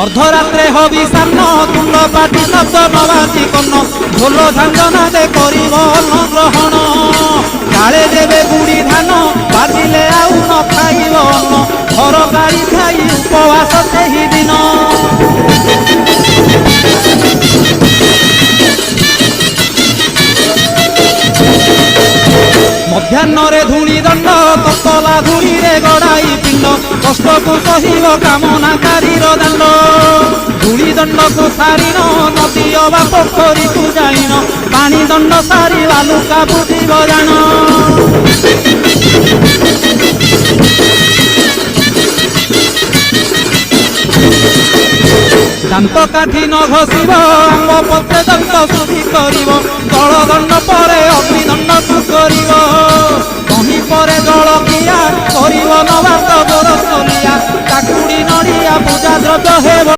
अर्धरात्रे hobby सान्न तुंड पाटी शब्द नबाजी कन्न ढोल झांझनादे करिब अन्न ग्रहण काले देवे बुढ़ी धान बाजिले आउ न खाइब अन्न घर गाड़ी खाई उपवास सेही दिन मध्याह्न धूली दंड ततला धूली गड़ाई पिंड कष्ट को सहिब कामनाकारी दांड धूली दंड को सारीन नदी अबा पोखरी को जाइन पानी दंड सारी बालुका बुझिब जान दांत काठी न घसीब आंब पत्रे दंत शुद्धि करिब जल दंड परे अग्निदंड को करिब कहीं परे जल किया करिब नवात बरसलिया काकुड़ी नड़िया पूजा द्रव्य हेब।